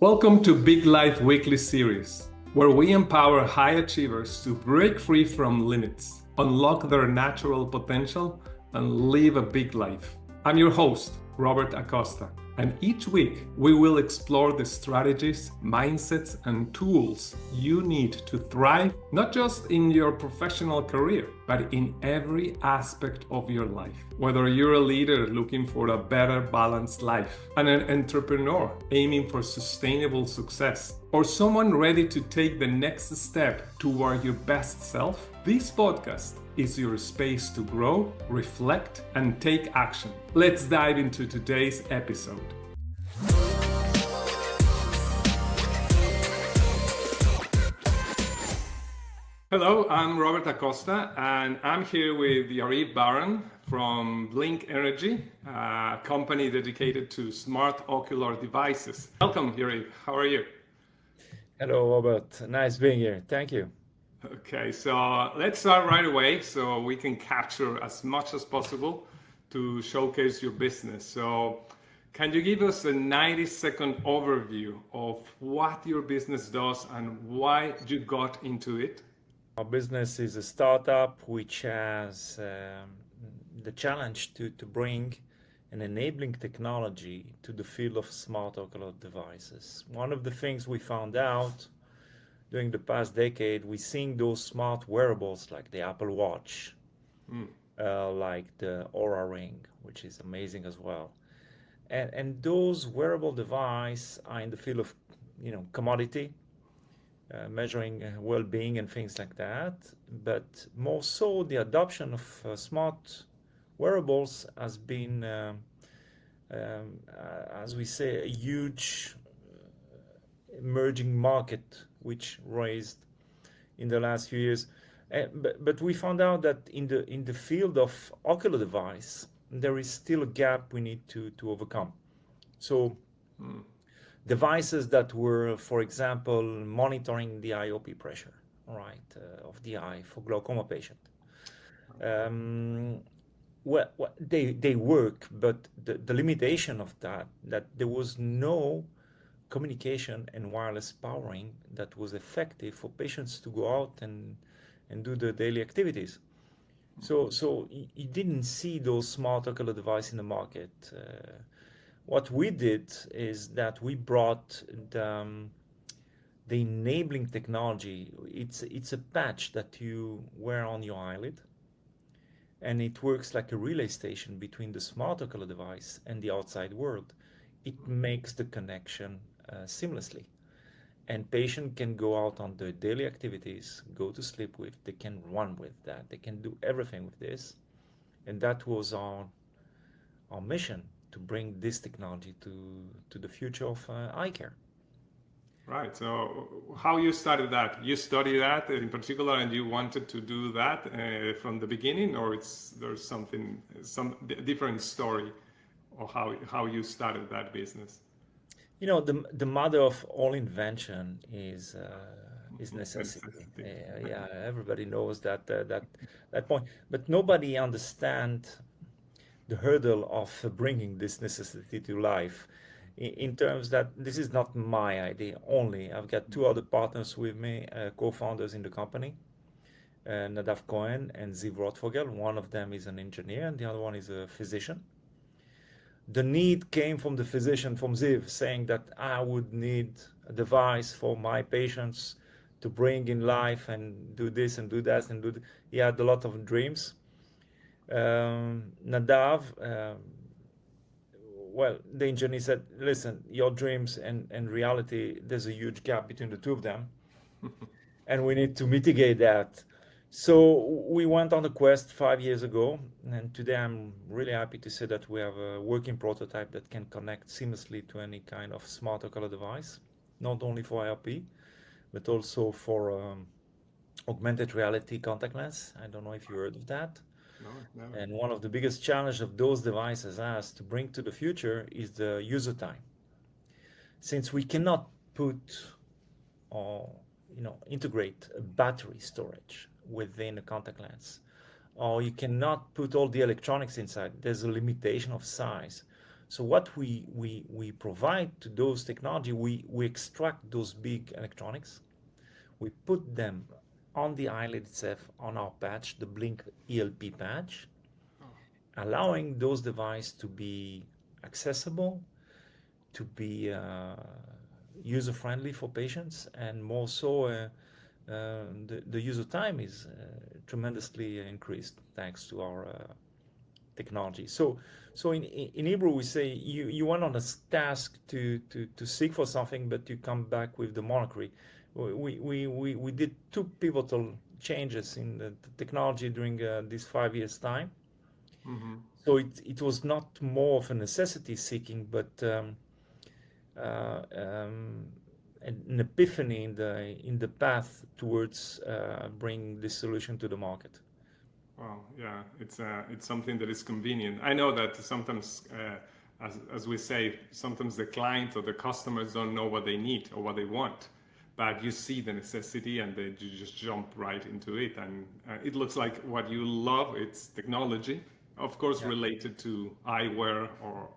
Welcome to Big Life Weekly Series, where we empower high achievers to break free from limits, unlock their natural potential, and live a big life. I'm your host, Robert Acosta, and each week we will explore the strategies, mindsets, and tools you need to thrive, not just in your professional career, but in every aspect of your life. Whether you're a leader looking for a better balanced life, an entrepreneur aiming for sustainable success, or someone ready to take the next step toward your best self, this podcast is your space to grow, reflect, and take action. Let's dive into today's episode. Hello, I'm Robert Acosta, and I'm here with Yariv from Blink Energy, a company dedicated to smart ocular devices. Welcome, Yariv. How are you? Hello, Robert. Nice being here. Thank you. Okay, so let's start right away so we can capture as much as possible to showcase your business. So, can you give us a 90-second overview of what your business does and why you got into it? Our business is a startup which has the challenge to bring an enabling technology to the field of smart ocular devices. One of the things we found out during the past decade, we're seeing those smart wearables like the Apple Watch, like the Aura Ring, which is amazing as well. And those wearable devices are in the field of, commodity, measuring well-being and things like that. But more so, the adoption of smart wearables has been, as we say, a huge emerging market which raised in the last few years. But we found out that in the field of ocular device, there is still a gap we need to overcome. So devices that were, for example, monitoring the IOP pressure, all right, of the eye for glaucoma patient. Well, they work, but the limitation of that there was no communication and wireless powering that was effective for patients to go out and do the daily activities. So you didn't see those smart ocular devices in the market. What we did is that we brought the enabling technology. It's a patch that you wear on your eyelid, and it works like a relay station between the smart ocular device and the outside world. It makes the connection seamlessly, and patient can go out on their daily activities, go to sleep with, they can run with that, they can do everything with this. And that was our mission, to bring this technology to the future of eye care. Right. So, how you started that? You studied that in particular, and you wanted to do that from the beginning, or there's some different story, or how you started that business? The mother of all invention is necessity. Necessity. Yeah, everybody knows that point, but nobody understand the hurdle of bringing this necessity to life. In terms that this is not my idea only. I've got two other partners with me, co-founders in the company, Nadav Cohen and Ziv Rothvogel. One of them is an engineer, and the other one is a physician. The need came from the physician, from Ziv, saying that I would need a device for my patients to bring in life and do this and do that and do. He had a lot of dreams. Nadav, well, the engineer said, "Listen, your dreams and reality, there's a huge gap between the two of them, and we need to mitigate that." So we went on a quest 5 years ago, and today I'm really happy to say that we have a working prototype that can connect seamlessly to any kind of smart ocular device, not only for IOP, but also for augmented reality contact lens. I don't know if you heard of that. No, never. And one of the biggest challenges of those devices has to bring to the future is the user time. Since we cannot put or integrate a battery storage within a contact lens, or you cannot put all the electronics inside. There's a limitation of size. So what we provide to those technology, we extract those big electronics, we put them on the eyelid itself, on our patch, the Blink ELP patch, Oh, allowing those devices to be accessible, to be user friendly for patients, and more so, the user time is tremendously increased thanks to our technology. So in Hebrew we say you went on a task to seek for something, but you come back with the monarchy. We did two pivotal changes in the technology during this 5 years time. mm-hmm. So it was not more of a necessity seeking, but uh, um, an epiphany in the path towards bringing this solution to the market. Well, yeah, it's something that is convenient. I know that sometimes, as we say, sometimes the client or the customers don't know what they need or what they want, but you see the necessity and they just jump right into it. And it looks like what you love, it's technology, of course, Yeah. related to eyewear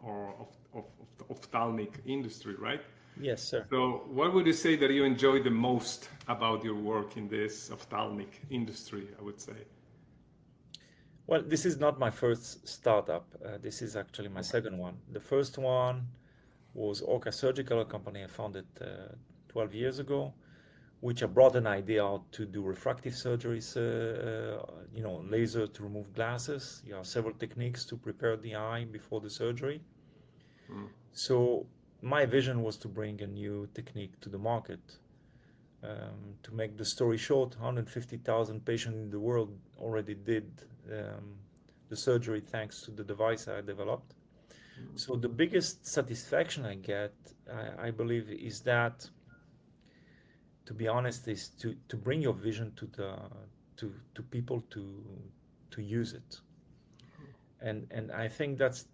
or of the ophthalmic industry, right? Yes, sir. So, what would you say that you enjoy the most about your work in this ophthalmic industry? I would say. Well, this is not my first startup. This is actually my Okay. second one. The first one was Orca Surgical, a company I founded 12 years ago, which I brought an idea out to do refractive surgeries, laser to remove glasses. You have several techniques to prepare the eye before the surgery. Mm, So my vision was to bring a new technique to the market. To make the story short, 150,000 patients in the world already did um, the surgery thanks to the device I developed. mm. So the biggest satisfaction I get, I believe, is that, to be honest, is to bring your vision to people to use it. And I think that's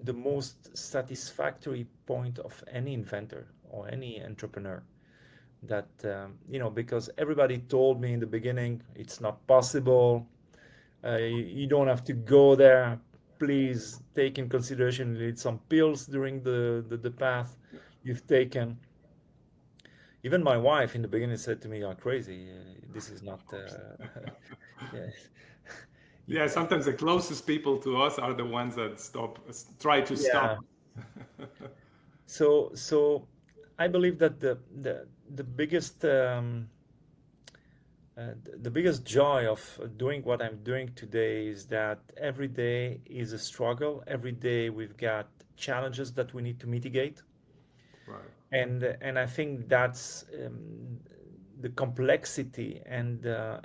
the most satisfactory point of any inventor or any entrepreneur. That because everybody told me in the beginning it's not possible. You don't have to go there. Please take in consideration you need some pills during the path you've taken. Even my wife in the beginning said to me, "You're crazy. This is not." Yeah. You- Yeah, sometimes the closest people to us are the ones that try to stop. yeah. So I believe that the biggest the biggest joy of doing what I'm doing today is that every day is a struggle. Every day we've got challenges that we need to mitigate, Right. and I think that's the complexity and the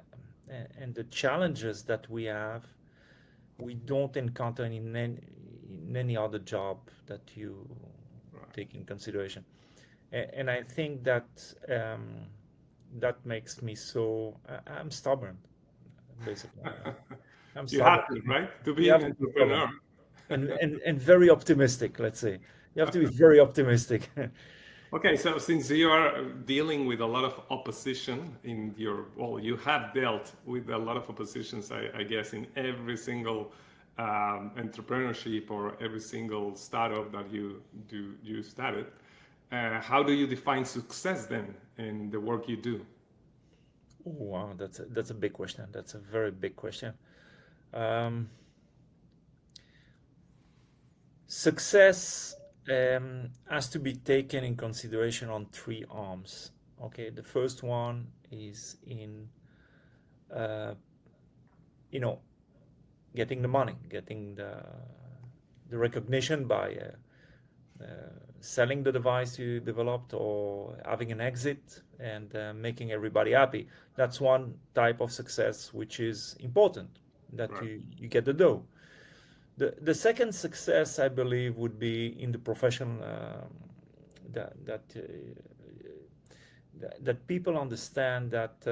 challenges that we have. We don't encounter in any other job that you Right. take in consideration, and I think that that makes me so. I'm stubborn, basically. I'm You stubborn. have to, right? To be You an have to be stubborn entrepreneur. and very optimistic, let's say. You have to be very optimistic. Okay, so since you are dealing with a lot of opposition well, you have dealt with a lot of oppositions, I guess, in every single entrepreneurship or every single startup that you started. How do you define success then in the work you do? Oh, wow, that's a big question. That's a very big question. Um, Success has to be taken in consideration on three arms. Okay, the first one is in uh, you know getting the money, getting the recognition by selling the device you developed or having an exit and making everybody happy. That's one type of success which is important, that Right. you get the dough. The second success, I believe, would be in the profession, that that, uh, that people understand that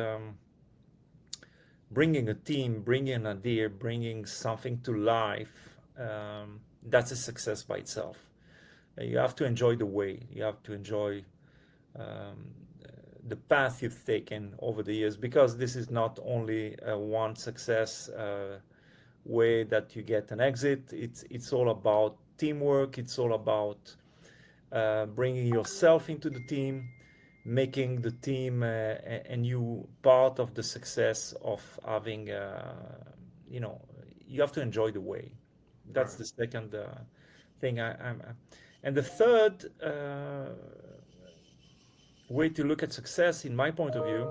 bringing a team, bringing an idea, bringing something to life, that's a success by itself. You have to enjoy the way. You have to enjoy um, the path you've taken over the years, because this is not only one success way that you get an exit. It's all about teamwork. It's all about bringing yourself into the team, making the team and you part of the success of having, you know, you have to enjoy the way. That's Right. the second thing and the third way to look at success, in my point of view,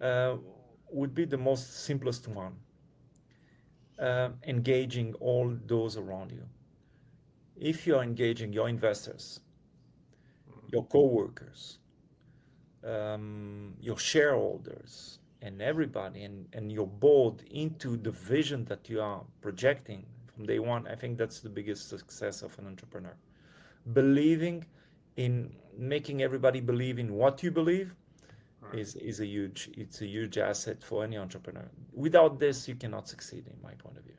uh, would be the most simplest one, engaging all those around you. If you're engaging your investors, your coworkers, your shareholders, and everybody, and your board into the vision that you are projecting from day one, I think that's the biggest success of an entrepreneur. Believing in making everybody believe in what you believe Right. is a huge it's a huge asset for any entrepreneur. Without this, you cannot succeed, in my point of view.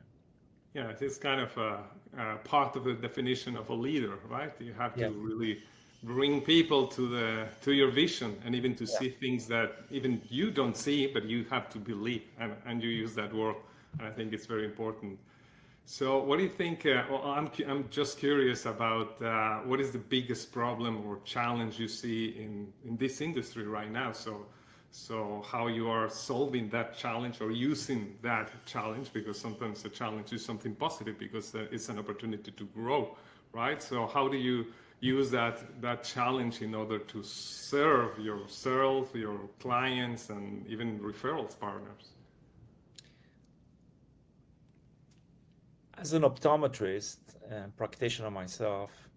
Yeah, it's kind of a part of the definition of a leader, right? You have to Yeah. really bring people to your vision and even to Yeah. see things that even you don't see, but you have to believe, and you use that word, and I think it's very important. So, what do you think? Well, I'm just curious about what is the biggest problem or challenge you see in this industry right now? So how you are solving that challenge or using that challenge, because sometimes the challenge is something positive because it's an opportunity to grow, right? So how do you use that challenge in order to serve yourself, your clients, and even referrals partners? As an optometrist and practitioner myself,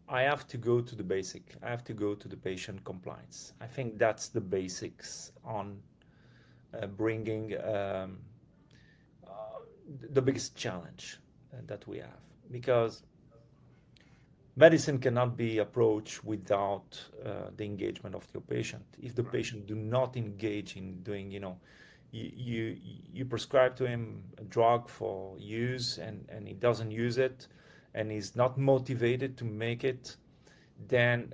I have to go to the basic. I have to go to the patient compliance. I think that's the basics on bringing the biggest challenge that we have, because medicine cannot be approached without the engagement of your patient. If the Right. patient do not engage in doing, you prescribe to him a drug for use, and he doesn't use it, and he's not motivated to make it, then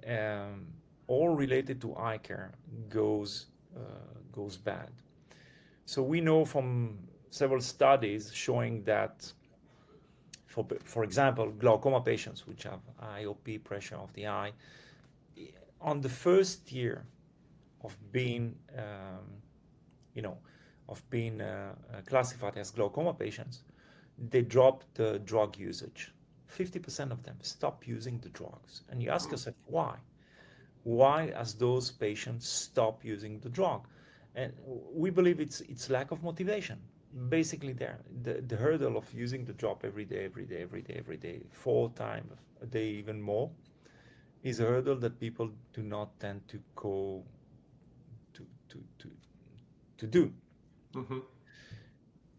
all related to eye care goes goes bad. So we know from several studies showing that, for example, glaucoma patients which have IOP, pressure of the eye, on the first year of being, you know, classified as glaucoma patients, they drop the drug usage. 50% of them stop using the drugs. And you ask yourself, why? Why has those patients stop using the drug? And we believe it's lack of motivation. Basically, there the hurdle of using the drug every day, every day, every day, every day, 4 times a day, even more, is a hurdle that people do not tend to go to to to to do. Mm-hmm.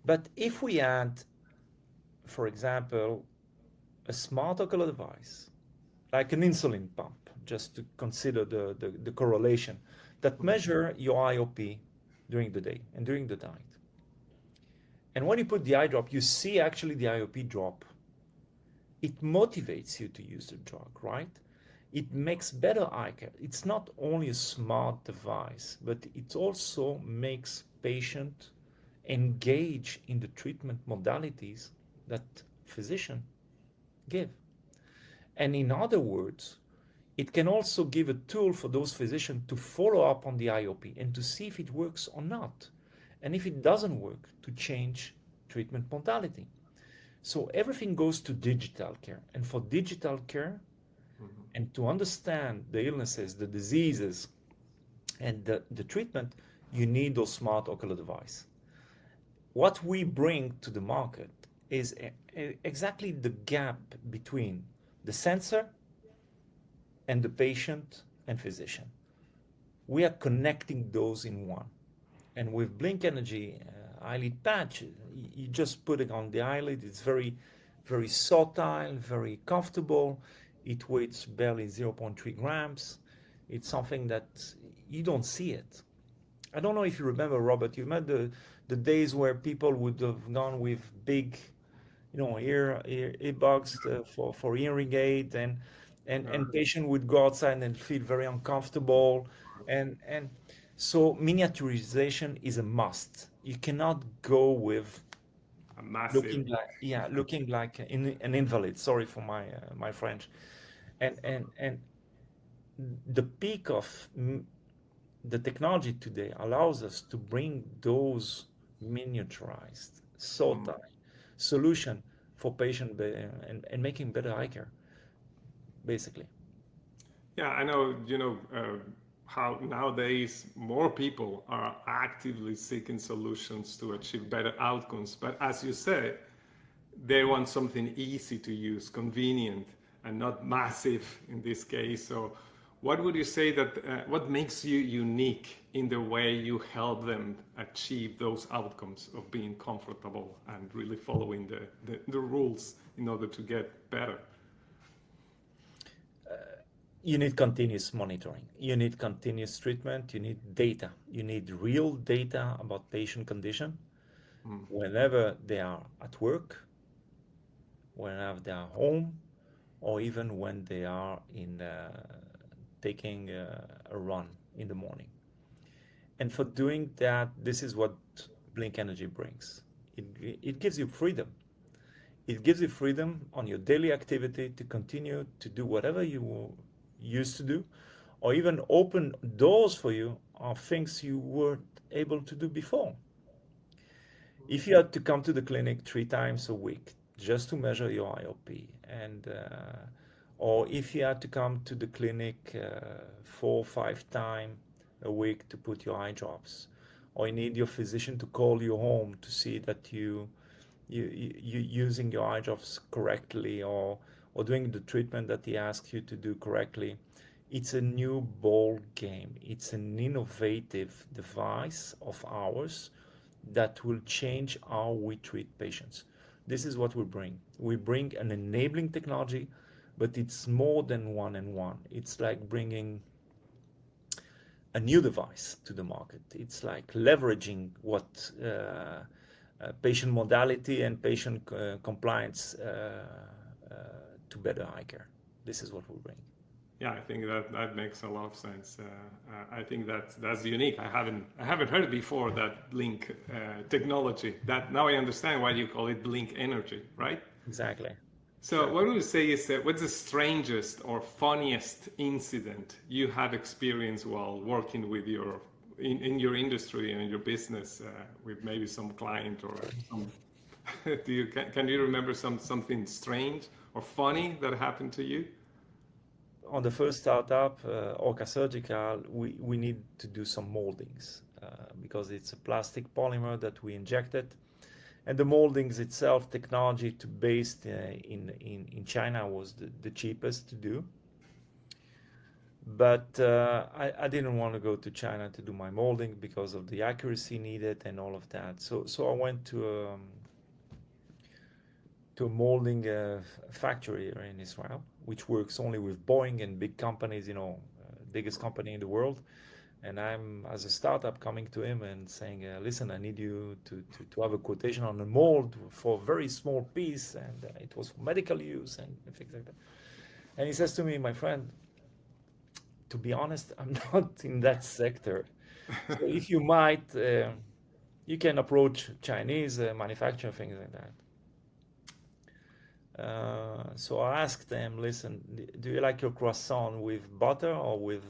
But if we add, for example, a smart ocular device like an insulin pump, just to consider the correlation, that measure your IOP during the day and during the night. And when you put the eye drop, you see actually the IOP drop. It motivates you to use the drug, right? It makes better eye care. It's not only a smart device, but it also makes patient engage in the treatment modalities that physician give. And in other words, it can also give a tool for those physicians to follow up on the IOP and to see if it works or not. And if it doesn't work, to change treatment modality. So everything goes to digital care. And for digital care, and to understand the illnesses, the diseases, and the treatment, you need those smart ocular device. What we bring to the market is exactly the gap between the sensor and the patient and physician. We are connecting those in one. And with Blink Energy eyelid patch, you just put it on the eyelid. It's very, very subtle, very comfortable. It weighs barely zero point 0.3 grams. It's something that you don't see it. I don't know if you remember, Robert, you remember the days where people would have gone with big, earbuds for hearing aid, Yeah. and patient would go outside and feel very uncomfortable, and so miniaturization is a must. You cannot go with a massive. looking like, yeah, looking like an invalid. Sorry for my French. And the peak of the technology today allows us to bring those miniaturized, Mm. thought-out solution for and making better eye care, basically. Yeah, I know, how nowadays more people are actively seeking solutions to achieve better outcomes. But as you said, they want something easy to use, convenient, and not massive in this case. So, what would you say that what makes you unique in the way you help them achieve those outcomes of being comfortable and really following the rules in order to get better? You need continuous monitoring. You need continuous treatment. You need data. You need real data about patient condition Mm. whenever they are at work, whenever they are home, or even when they are in taking a run in the morning. And for doing that, this is what Blink Energy brings. It gives you freedom. It gives you freedom on your daily activity to continue to do whatever you used to do, or even open doors for you of things you weren't able to do before. If you had to come to the clinic 3 times a week just to measure your IOP, or if you had to come to the clinic 4 or 5 times a week to put your eye drops, or you need your physician to call you home to see that you using your eye drops correctly, or doing the treatment that he asks you to do correctly, it's a new ball game. It's an innovative device of ours that will change how we treat patients. This is what we bring. We bring an enabling technology, but it's more than one and one. It's like bringing a new device to the market. It's like leveraging what patient modality and patient compliance to better eye care. This is what we bring. Yeah, I think that makes a lot of sense. I think that's unique. I haven't heard before that Blink technology. That now I understand why you call it Blink Energy, right? Exactly. So, Exactly. what would you say is what's the strangest or funniest incident you have experienced while working with in your industry and your business with maybe some client or some? Can you remember something strange or funny that happened to you? On the first startup, Orca Surgical, we need to do some moldings because it's a plastic polymer that we injected. And the moldings itself, technology to based in China was the cheapest to do. But I didn't want to go to China to do my molding because of the accuracy needed and all of that. So I went to a molding factory here in Israel, which works only with Boeing and big companies, biggest company in the world. And I'm, as a startup, coming to him and saying, listen, I need you to have a quotation on a mold for a very small piece. And it was for medical use and things like that. And he says to me, my friend, to be honest, I'm not in that sector. So if you might, you can approach Chinese manufacturing, things like that. So I asked them, listen, do you like your croissant with butter or with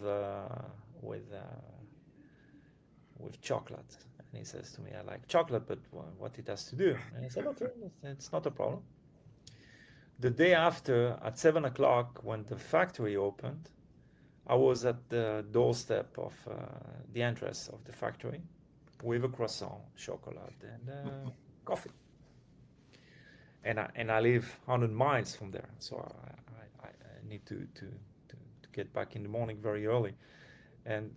with chocolate? And he says to me, I like chocolate, but what it has to do? And I said, okay, it's not a problem. The day after, at 7 o'clock, when the factory opened, I was at the doorstep of the entrance of the factory with a croissant, chocolate, and coffee. And I live 100 miles from there, so I need to get back in the morning very early. And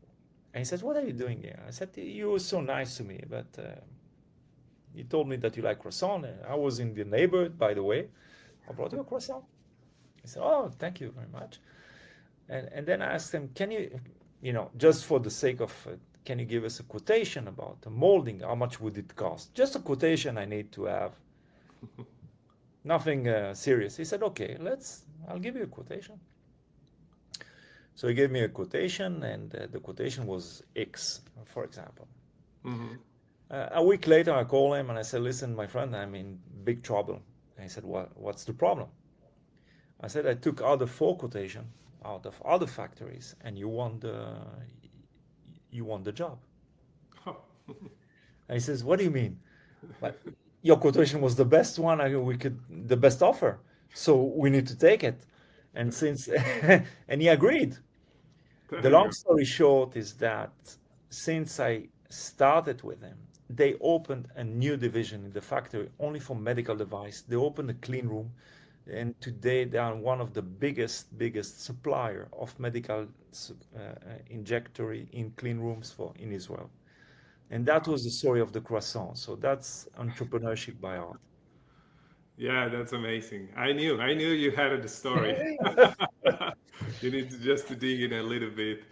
he says, "What are you doing here?" I said, "You were so nice to me, but you told me that you like croissant. And I was in the neighborhood, by the way. I brought you a croissant." He said, "Oh, thank you very much." And then I asked him, "Can you, just for the sake of, can you give us a quotation about the molding? How much would it cost? Just a quotation I need to have. Nothing serious." He said, "Okay, I'll give you a quotation." So he gave me a quotation, and the quotation was X, for example. Hmm. A week later, I call him and I said, "Listen, my friend, I'm in big trouble." And he said, "What's the problem?" I said, "I took other four quotation out of other factories, and you won the job." And he says, "What do you mean?" But your quotation was the best one the best offer, so we need to take it. And since and he agreed. The There you long go. story short is that since I started with them, they opened a new division in the factory only for medical device. They opened a clean room, and today they are one of the biggest supplier of medical injectory in clean rooms for in Israel. And that Wow. was the story of the croissant. So that's entrepreneurship by art. Yeah, that's amazing. I knew you had a story. You need to just to dig in a little bit.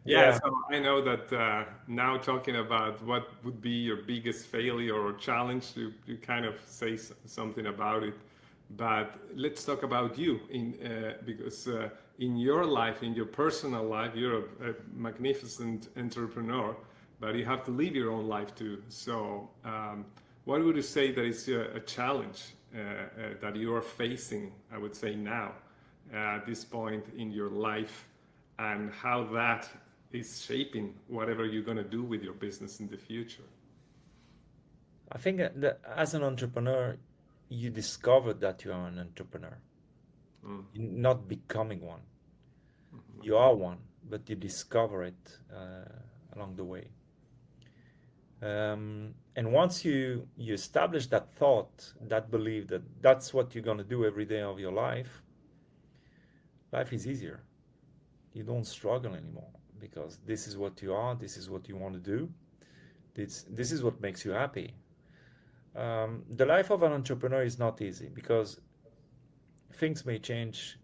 Yeah, Yeah, so I know that now talking about what would be your biggest failure or challenge, you kind of say something about it. But let's talk about you because in your life, in your personal life, you're a magnificent entrepreneur, but you have to live your own life too. So, what would you say that is a challenge that you are facing, I would say now, at this point in your life, and how that is shaping whatever you're going to do with your business in the future? I think that as an entrepreneur, you discover that you are an entrepreneur. Mm, You're not becoming one. mhm, You are one, but you discover it along the way. And once you establish that thought, that belief that that's what you're going to do every day of your life, life is easier. You don't struggle anymore because this is what you are, this is what you want to do, this is what makes you happy. The life of an entrepreneur is not easy because things may change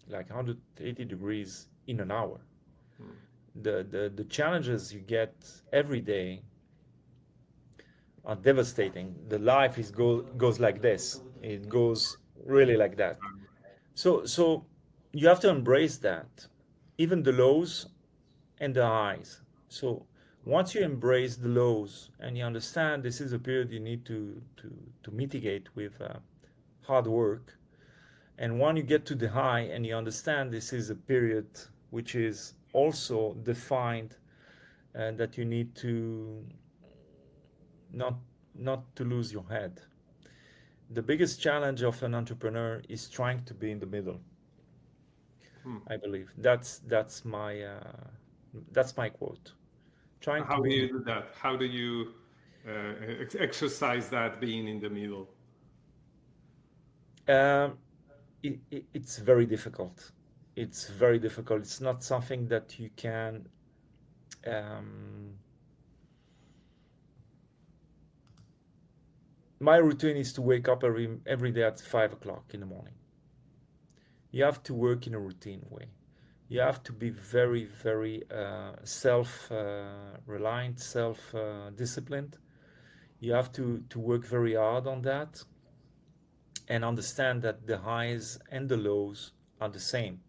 like 180 degrees in an hour. mm, The challenges you get every day are devastating. The life goes like this. It goes really like that. So you have to embrace that, even the lows and the highs. So once you embrace the lows and you understand this is a period you need to mitigate with hard work, and when you get to the high and you understand this is a period which is also defined and that you need to not not to lose your head. The biggest challenge of an entrepreneur is trying to be in the middle. mm. I believe that's my quote. Trying to How do be in you do that? How do you exercise that being in the middle? it's very difficult. It's very difficult. It's not something that you can. Um, my routine is to wake up every day at 5 o'clock in the morning. You have to work in a routine way. You have to be very, very self reliant, self disciplined. You have to work very hard on that and understand that the highs and the lows are the same.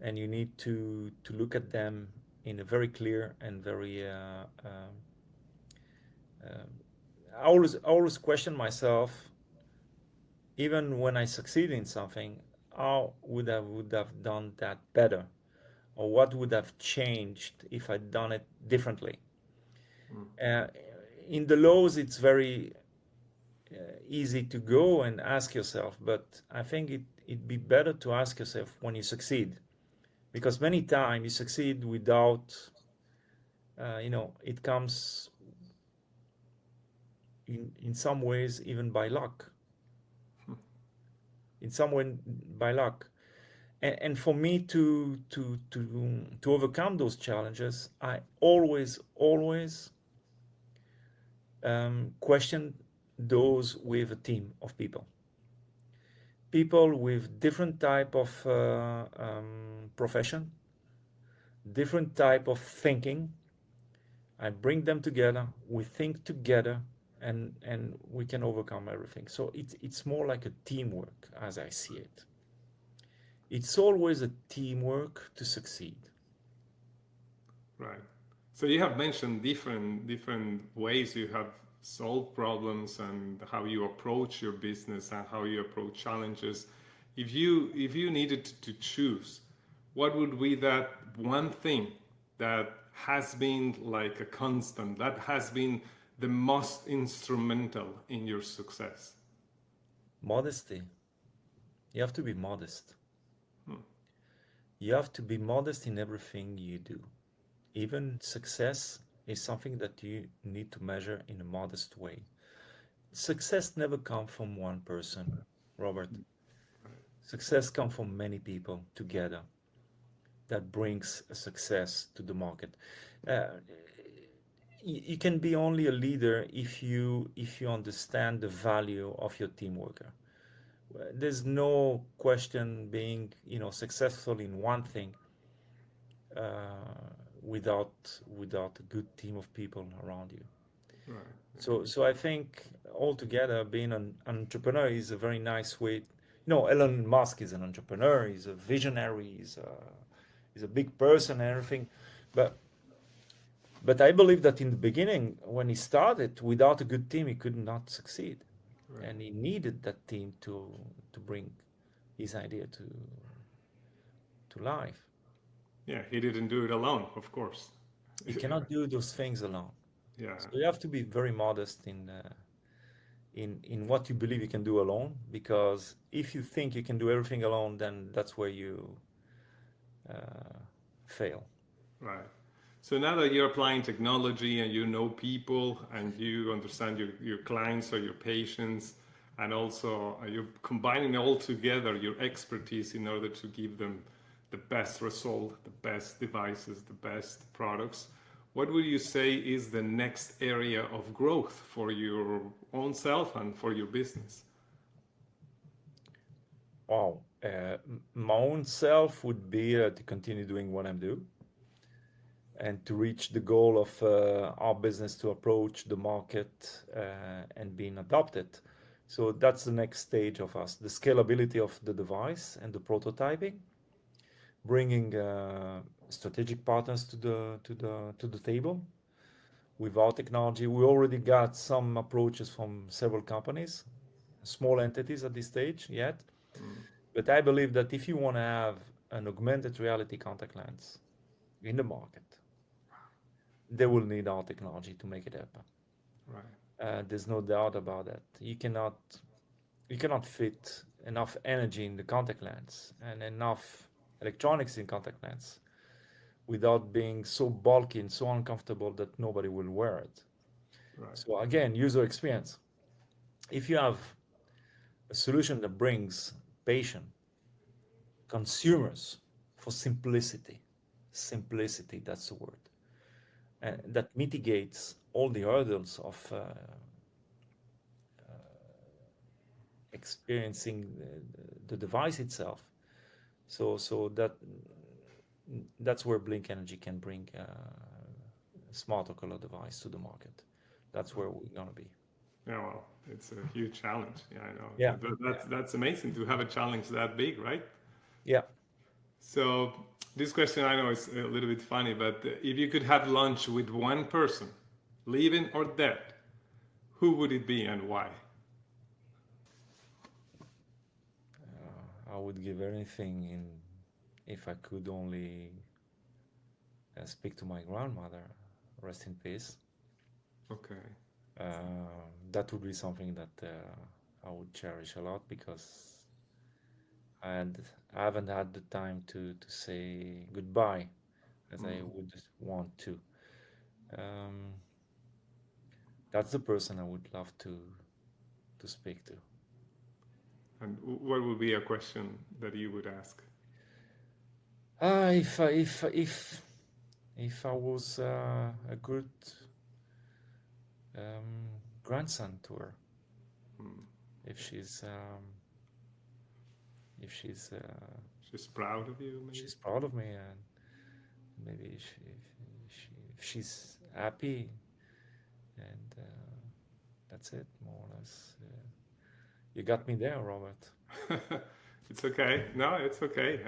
And you need to look at them in a very clear and very. Um, I always question myself, even when I succeed in something, how would have done that better, or what would have changed if I'd done it differently. Mm, Uh, in the lows, it's very easy to go and ask yourself, but I think it'd be better to ask yourself when you succeed, because many times you succeed without, it comes in some ways even by luck, in some way by luck. And for me to overcome those challenges, I always question those with a team of people with different type of profession, different type of thinking. I bring them together, we think together, and we can overcome everything. So it's more like a teamwork as I see it. It's always a teamwork to succeed. right. So you have mentioned different ways you have solved problems and how you approach your business and how you approach challenges. If you needed to choose, what would be that one thing that has been like a constant, that has been the most instrumental in your success? Modesty. You have to be modest. Hmm. You have to be modest in everything you do. Even success is something that you need to measure in a modest way. Success never comes from one person, Robert. Success comes from many people together that brings a success to the market. Uh, you can be only a leader if you understand the value of your team worker. There's no question being successful in one thing without a good team of people around you. Right. So I think altogether being an entrepreneur is a very nice way. Elon Musk is an entrepreneur. He's a visionary. He's a big person and everything, but I believe that in the beginning, when he started, without a good team, he could not succeed, Right. and he needed that team to bring his idea to life. Yeah, he didn't do it alone, of course. You cannot do those things alone. Yeah. So you have to be very modest in what you believe you can do alone, because if you think you can do everything alone, then that's where you uh, fail. Right. So now that you're applying technology and you know people and you understand your clients or your patients, and also you're combining all together your expertise in order to give them the best result, the best devices, the best products, what would you say is the next area of growth for your own self and for your business? Wow. My own self would be to continue doing what I'm doing and to reach the goal of our business to approach the market and being adopted. So that's the next stage of us, the scalability of the device and the prototyping, bringing strategic partners to the table with our technology. We already got some approaches from several companies, small entities at this stage yet, Mm, but I believe that if you want to have an augmented reality contact lens in the market, they will need our technology to make it happen. right, There's no doubt about that. You cannot fit enough energy in the contact lens and enough electronics in contact lens without being so bulky and so uncomfortable that nobody will wear it. right, So again, user experience. If you have a solution that brings patient consumers for simplicity, simplicity, that's the word, and that mitigates all the hurdles of experiencing the device itself. So that's where Blink Energy can bring a smart ocular device to the market. That's where right. we're gonna be. Yeah, well, it's a huge challenge. Yeah, I know. Yeah, That's amazing to have a challenge that big, right? yeah. So this question I know is a little bit funny, but if you could have lunch with one person, living or dead, who would it be and why? I would give anything in if I could only speak to my grandmother. Rest in peace. Okay. That would be something that I would cherish a lot because and I haven't had the time to say goodbye as I Mm. would want to. Um, that's the person I would love to speak to. And what would be a question that you would ask? If I was a good grandson to her, Mm. if she's if She's proud of you, maybe? she's proud of me and maybe if she's happy and that's it more or less. You got me there, Robert. It's okay. No, it's okay.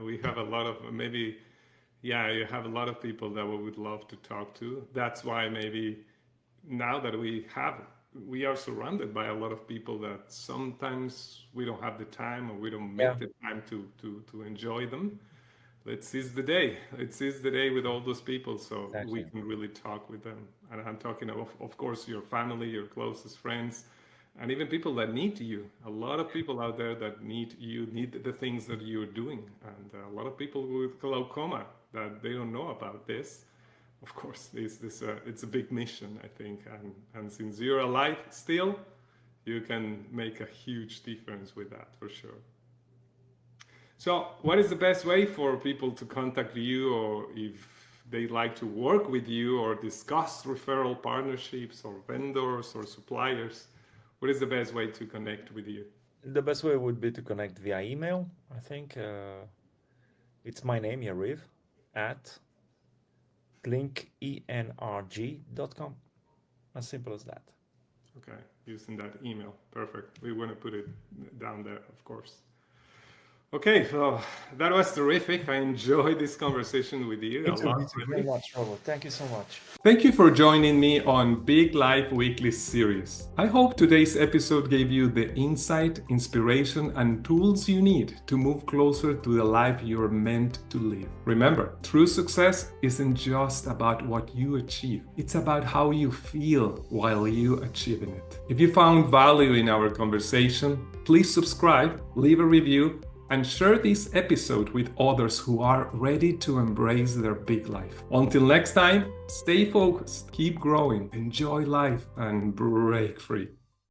We have a lot of maybe Yeah, you have a lot of people that we would love to talk to. That's why maybe now that we are surrounded by a lot of people that sometimes we don't have the time or we don't Yeah, make the time to enjoy them. Let's seize the day. Let's seize the day with all those people so we exactly. can really talk with them. And I'm talking of course, your family, your closest friends, and even people that need you. A lot of people out there that need you, need the things that you're doing. And a lot of people with glaucoma that they don't know about this. Of course, it's a big mission, I think. And since you're alive still, you can make a huge difference with that for sure. So, what is the best way for people to contact you, or if they like to work with you or discuss referral partnerships or vendors or suppliers? What is the best way to connect with you? The best way would be to connect via email. I think it's my name, Yariv, at blinkenrg.com. As simple as that. Okay, using that email. Perfect. We want to put it down there, of course. Okay, so that was terrific. I enjoyed this conversation with you a Me lot, too, very really. much, Robert. Thank you so much. Thank you for joining me on Big Life Weekly series. I hope today's episode gave you the insight, inspiration, and tools you need to move closer to the life you're meant to live. Remember, true success isn't just about what you achieve, it's about how you feel while you achieving it. If you found value in our conversation, please subscribe, leave a review, and share this episode with others who are ready to embrace their big life. Until next time, stay focused, keep growing, enjoy life, and break free.